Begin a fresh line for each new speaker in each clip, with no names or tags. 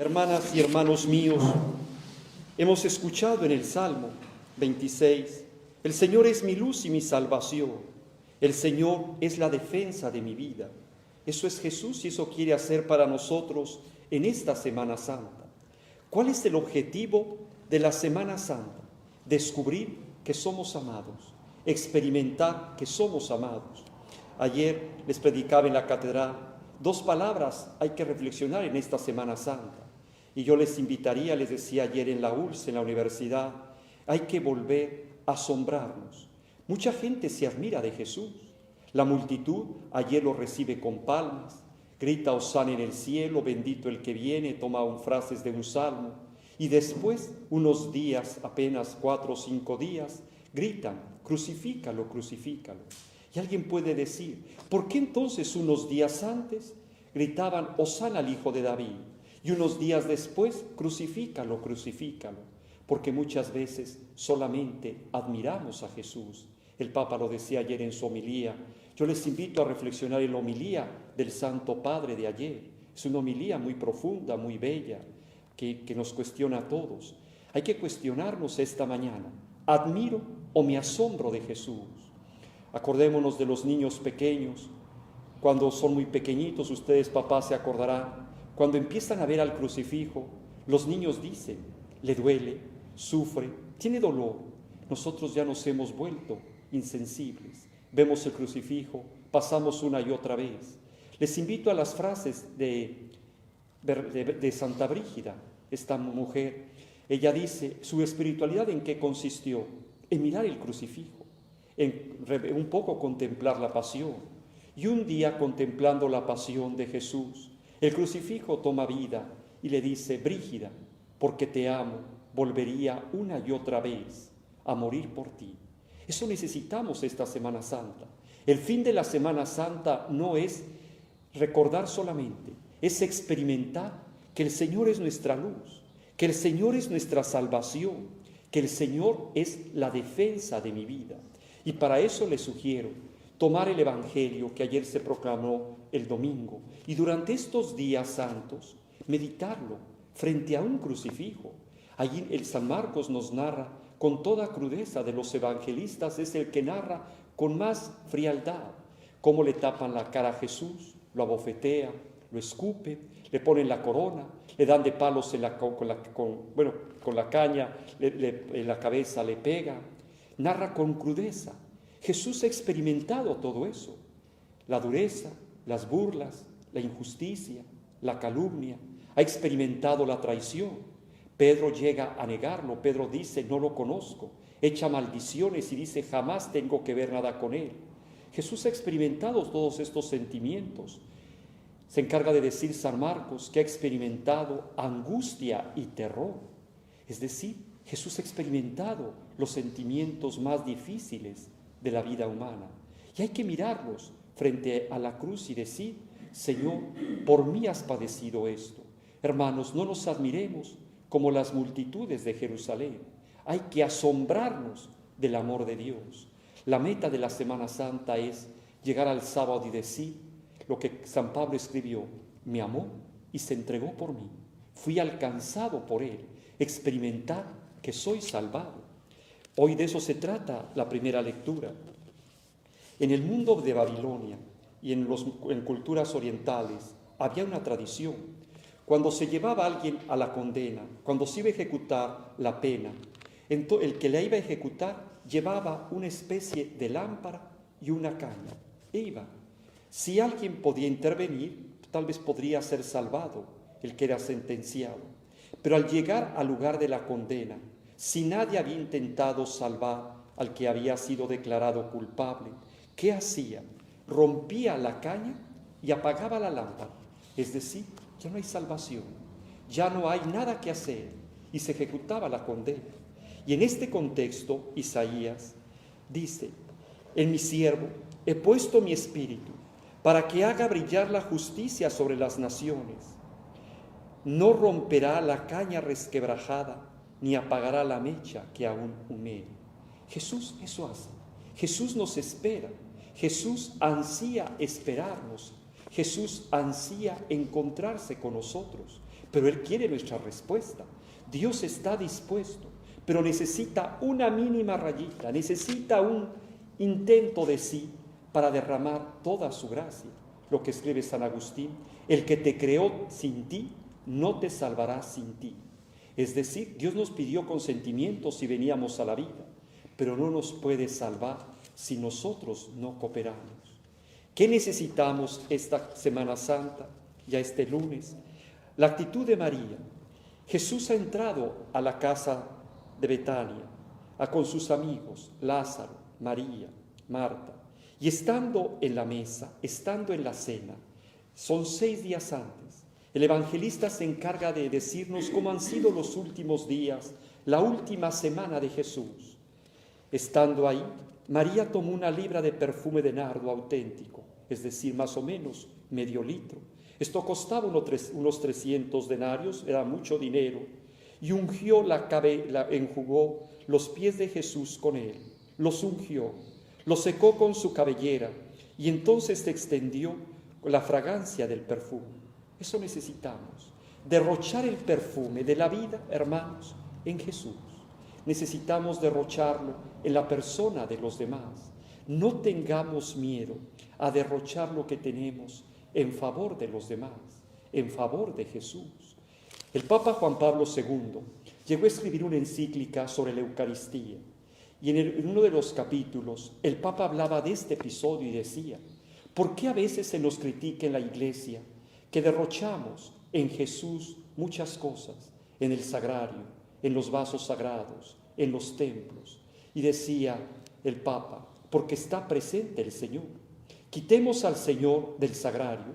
Hermanas y hermanos míos, hemos escuchado en el Salmo 26, el Señor es mi luz y mi salvación, el Señor es la defensa de mi vida. Eso es Jesús y eso quiere hacer para nosotros en esta Semana Santa. ¿Cuál es el objetivo de la Semana Santa? Descubrir que somos amados, experimentar que somos amados. Ayer les predicaba en la catedral, 2 palabras hay que reflexionar en esta Semana Santa. Y yo les invitaría, les decía ayer en la ULS, en la universidad, hay que volver a asombrarnos. Mucha gente se admira de Jesús. La multitud ayer lo recibe con palmas, grita hosana en el cielo, bendito el que viene, toma frases de un salmo. Y después, unos días, apenas 4 o 5 días, gritan, crucifícalo, crucifícalo. Y alguien puede decir, ¿por qué entonces unos días antes gritaban hosana al hijo de David? Y unos días después, crucifícalo, crucifícalo, porque muchas veces solamente admiramos a Jesús. El Papa lo decía ayer en su homilía. Yo les invito a reflexionar en la homilía del Santo Padre de ayer. Es una homilía muy profunda, muy bella, que nos cuestiona a todos. Hay que cuestionarnos esta mañana. ¿Admiro o me asombro de Jesús? Acordémonos de los niños pequeños. Cuando son muy pequeñitos, ustedes papás se acordarán, cuando empiezan a ver al crucifijo, los niños dicen, le duele, sufre, tiene dolor. Nosotros ya nos hemos vuelto insensibles. Vemos el crucifijo, pasamos una y otra vez. Les invito a las frases de Santa Brígida, esta mujer. Ella dice, su espiritualidad ¿en qué consistió? En mirar el crucifijo, en un poco contemplar la pasión. Y un día, contemplando la pasión de Jesús, el crucifijo toma vida y le dice, Brígida, porque te amo, volvería una y otra vez a morir por ti. Eso necesitamos esta Semana Santa. El fin de la Semana Santa no es recordar solamente, es experimentar que el Señor es nuestra luz, que el Señor es nuestra salvación, que el Señor es la defensa de mi vida. Y para eso les sugiero tomar el Evangelio que ayer se proclamó el domingo y durante estos días santos meditarlo frente a un crucifijo. Allí el San Marcos nos narra con toda crudeza, de los evangelistas es el que narra con más frialdad cómo le tapan la cara a Jesús, lo abofetea, lo escupe, le ponen la corona, le dan de palos con la caña, en la cabeza le pega. Narra con crudeza. Jesús ha experimentado todo eso, la dureza, las burlas, la injusticia, la calumnia, ha experimentado la traición. Pedro llega a negarlo, Pedro dice, no lo conozco, echa maldiciones y dice, jamás tengo que ver nada con él. Jesús ha experimentado todos estos sentimientos. Se encarga de decir San Marcos que ha experimentado angustia y terror. Es decir, Jesús ha experimentado los sentimientos más difíciles de la vida humana. Y hay que mirarlos frente a la cruz y decir, Señor, por mí has padecido esto. Hermanos, no nos admiremos como las multitudes de Jerusalén. Hay que asombrarnos del amor de Dios. La meta de la Semana Santa es llegar al sábado y decir lo que San Pablo escribió, me amó y se entregó por mí. Fui alcanzado por él, experimentar que soy salvado. Hoy de eso se trata la primera lectura. En el mundo de Babilonia y en culturas orientales había una tradición. Cuando se llevaba a alguien a la condena, cuando se iba a ejecutar la pena, el que la iba a ejecutar llevaba una especie de lámpara y una caña. E iba. Si alguien podía intervenir, tal vez podría ser salvado el que era sentenciado. Pero al llegar al lugar de la condena, si nadie había intentado salvar al que había sido declarado culpable, ¿qué hacía? Rompía la caña y apagaba la lámpara. Es decir, ya no hay salvación, ya no hay nada que hacer y se ejecutaba la condena. Y en este contexto, Isaías dice, en mi siervo he puesto mi espíritu para que haga brillar la justicia sobre las naciones. No romperá la caña resquebrajada, ni apagará la mecha que aún humea. Jesús eso hace. Jesús nos espera. Jesús ansía esperarnos. Jesús ansía encontrarse con nosotros. pero Él quiere nuestra respuesta. Dios está dispuesto, pero necesita una mínima rayita, necesita un intento de sí para derramar toda su gracia. Lo que escribe San Agustín: el que te creó sin ti, no te salvará sin ti. Es decir, Dios nos pidió consentimiento si veníamos a la vida, pero no nos puede salvar si nosotros no cooperamos. ¿Qué necesitamos esta Semana Santa, ya este lunes? La actitud de María. Jesús ha entrado a la casa de Betania, con sus amigos, Lázaro, María, Marta, y estando en la mesa, estando en la cena, son 6 días antes. El evangelista se encarga de decirnos cómo han sido los últimos días, la última semana de Jesús. Estando ahí, María tomó una libra de perfume de nardo auténtico, es decir, más o menos medio litro. Esto costaba unos 300 denarios, era mucho dinero, y enjugó los pies de Jesús con él, los ungió, los secó con su cabellera, y entonces se extendió la fragancia del perfume. Eso necesitamos, derrochar el perfume de la vida, hermanos, en Jesús. Necesitamos derrocharlo en la persona de los demás. No tengamos miedo a derrochar lo que tenemos en favor de los demás, en favor de Jesús. El Papa Juan Pablo II llegó a escribir una encíclica sobre la Eucaristía, y en uno de los capítulos el Papa hablaba de este episodio y decía: ¿por qué a veces se nos critica en la Iglesia que derrochamos en Jesús muchas cosas, en el sagrario, en los vasos sagrados, en los templos? Y decía el Papa: porque está presente el Señor. Quitemos al Señor del sagrario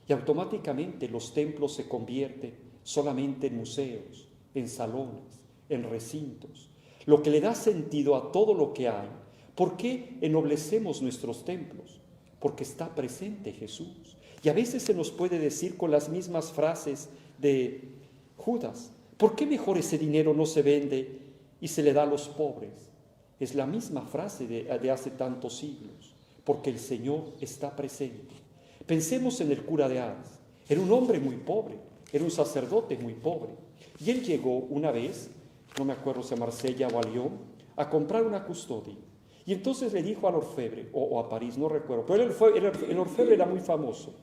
y automáticamente los templos se convierten solamente en museos, en salones, en recintos. Lo que le da sentido a todo lo que hay. ¿Por qué ennoblecemos nuestros templos? Porque está presente Jesús. Y a veces se nos puede decir con las mismas frases de Judas: ¿por qué mejor ese dinero no se vende y se le da a los pobres? Es la misma frase de hace tantos siglos, porque el Señor está presente. Pensemos en el cura de Ars. Era un hombre muy pobre, era un sacerdote muy pobre. Y él llegó una vez, no me acuerdo si a Marsella o a Lyon, a comprar una custodia. Y entonces le dijo al orfebre, o a París, no recuerdo, pero el orfebre era muy famoso.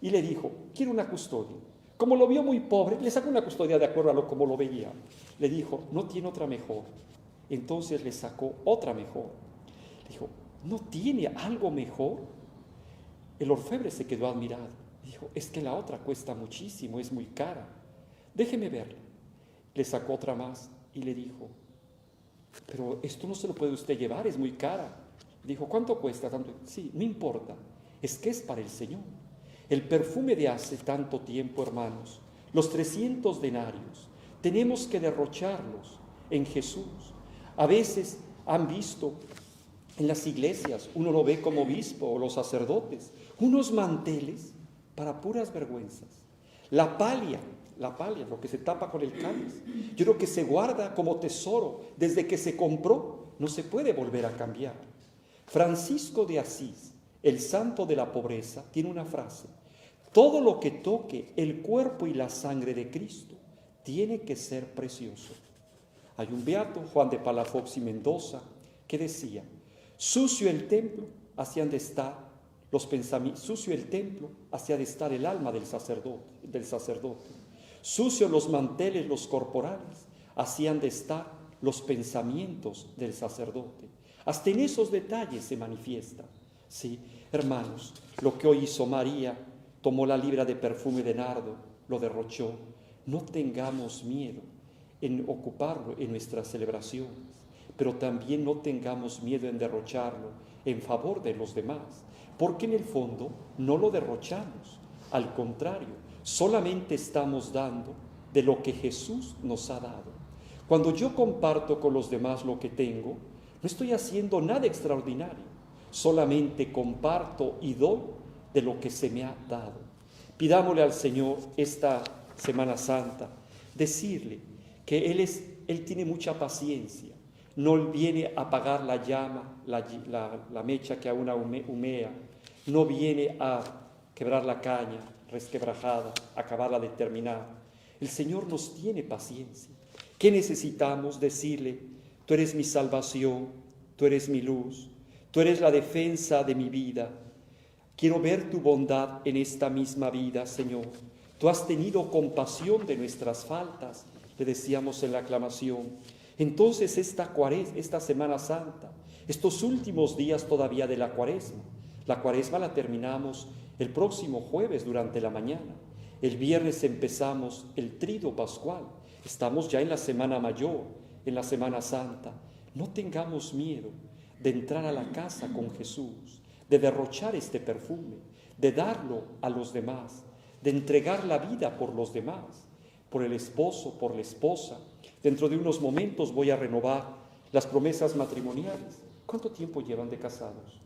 Y le dijo: quiero una custodia. Como lo vio muy pobre, le sacó una custodia de acuerdo a como lo veía. Le dijo: ¿no tiene otra mejor? Entonces le sacó otra mejor. Le dijo: ¿no tiene algo mejor? El orfebre se quedó admirado. Dijo: es que la otra cuesta muchísimo, es muy cara. Déjeme verla. Le sacó otra más y le dijo: pero esto no se lo puede usted llevar, es muy cara. Dijo: ¿cuánto cuesta? Tanto. Sí, no importa, es que es para el Señor. El perfume de hace tanto tiempo, hermanos, los 300 denarios, tenemos que derrocharlos en Jesús. A veces han visto en las iglesias, uno lo ve como obispo o los sacerdotes, unos manteles para puras vergüenzas. La palia, lo que se tapa con el cáliz, yo creo que se guarda como tesoro. Desde que se compró, no se puede volver a cambiar. Francisco de Asís, el santo de la pobreza, tiene una frase: todo lo que toque el cuerpo y la sangre de Cristo tiene que ser precioso. Hay un beato, Juan de Palafox y Mendoza, que decía: sucio el templo, así han de estar los pensamientos, sucio el templo, así ha de estar el alma del sacerdote. Sucios los manteles, los corporales, así han de estar los pensamientos del sacerdote. Hasta en esos detalles se manifiesta. Sí, hermanos, lo que hoy hizo María, tomó la libra de perfume de nardo, lo derrochó. No tengamos miedo en ocuparlo en nuestras celebraciones, pero también no tengamos miedo en derrocharlo en favor de los demás, porque en el fondo no lo derrochamos. Al contrario, solamente estamos dando de lo que Jesús nos ha dado. Cuando yo comparto con los demás lo que tengo, no estoy haciendo nada extraordinario, solamente comparto y doy de lo que se me ha dado. Pidámosle al Señor esta Semana Santa, decirle que Él tiene mucha paciencia, no viene a apagar la llama, la mecha que aún humea, no viene a quebrar la caña resquebrajada, acabarla de terminar, El Señor nos tiene paciencia. ¿Qué necesitamos decirle? Tú eres mi salvación, tú eres mi luz, tú eres la defensa de mi vida. Quiero ver tu bondad en esta misma vida, Señor. Tú has tenido compasión de nuestras faltas, le decíamos en la aclamación. Entonces esta Semana Santa, estos últimos días todavía de la Cuaresma la terminamos el próximo jueves durante la mañana. El viernes empezamos el Trido Pascual. Estamos ya en la Semana Mayor, en la Semana Santa. No tengamos miedo de entrar a la casa con Jesús, de derrochar este perfume, de darlo a los demás, de entregar la vida por los demás, por el esposo, por la esposa. Dentro de unos momentos voy a renovar las promesas matrimoniales. ¿Cuánto tiempo llevan de casados?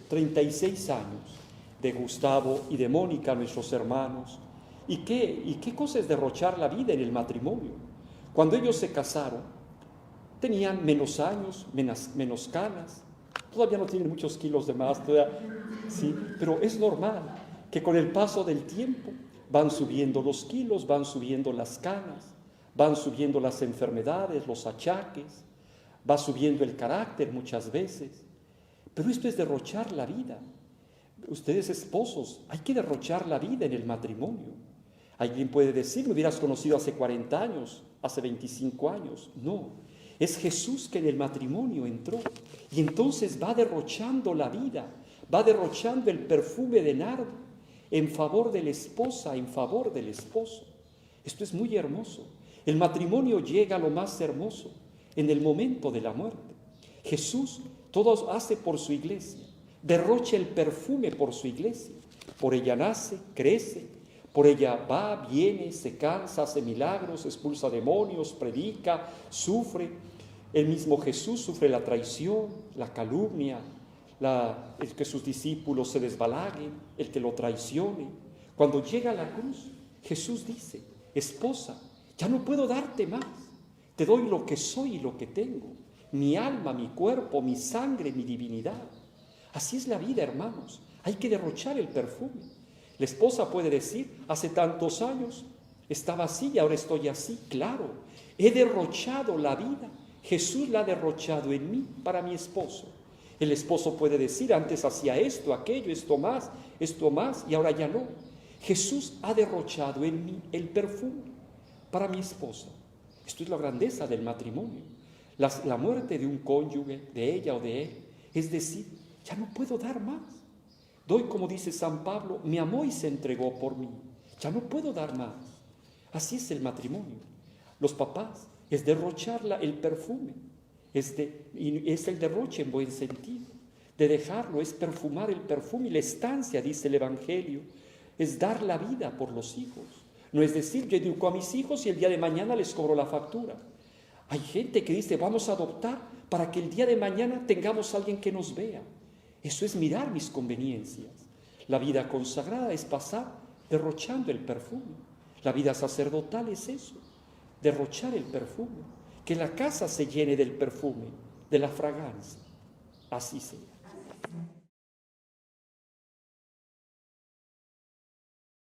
36 años, de Gustavo y de Mónica, nuestros hermanos. ¿Y qué cosa es derrochar la vida en el matrimonio? Cuando ellos se casaron, tenían menos años, menos canas, todavía no tienen muchos kilos de más, sí, pero es normal que con el paso del tiempo van subiendo los kilos, van subiendo las canas, van subiendo las enfermedades, los achaques, va subiendo el carácter muchas veces. Pero esto es derrochar la vida. Ustedes esposos, hay que derrochar la vida en el matrimonio. Alguien puede decir, me hubieras conocido hace 40 años, hace 25 años. No, es Jesús que en el matrimonio entró y entonces va derrochando la vida, va derrochando el perfume de nardo en favor de la esposa, en favor del esposo. Esto es muy hermoso. El matrimonio llega a lo más hermoso en el momento de la muerte. Jesús todo hace por su iglesia, derrocha el perfume por su iglesia. Por ella nace, crece, por ella va, viene, se cansa, hace milagros, expulsa demonios, predica, sufre. El mismo Jesús sufre la traición, la calumnia, el que sus discípulos se desbalaguen, el que lo traicione. Cuando llega a la cruz, Jesús dice, esposa, ya no puedo darte más, te doy lo que soy y lo que tengo, mi alma, mi cuerpo, mi sangre, mi divinidad. Así es la vida, hermanos, hay que derrochar el perfume. La esposa puede decir, hace tantos años estaba así y ahora estoy así. Claro, he derrochado la vida, Jesús la ha derrochado en mí para mi esposo. El esposo puede decir, antes hacía esto, aquello, esto más, y ahora ya no. Jesús ha derrochado en mí el perfume para mi esposa. Esto es la grandeza del matrimonio. La muerte de un cónyuge, de ella o de él, es decir, ya no puedo dar más. Doy, como dice San Pablo, me amó y se entregó por mí. Ya no puedo dar más. Así es el matrimonio. Los papás, es derrochar el perfume. Es el derroche en buen sentido. De dejarlo, es perfumar el perfume. Y la estancia, dice el Evangelio, es dar la vida por los hijos. No es decir, yo educo a mis hijos y el día de mañana les cobro la factura. Hay gente que dice, vamos a adoptar para que el día de mañana tengamos a alguien que nos vea. Eso es mirar mis conveniencias. La vida consagrada es pasar derrochando el perfume. La vida sacerdotal es eso, derrochar el perfume. Que la casa se llene del perfume, de la fragancia. Así sea.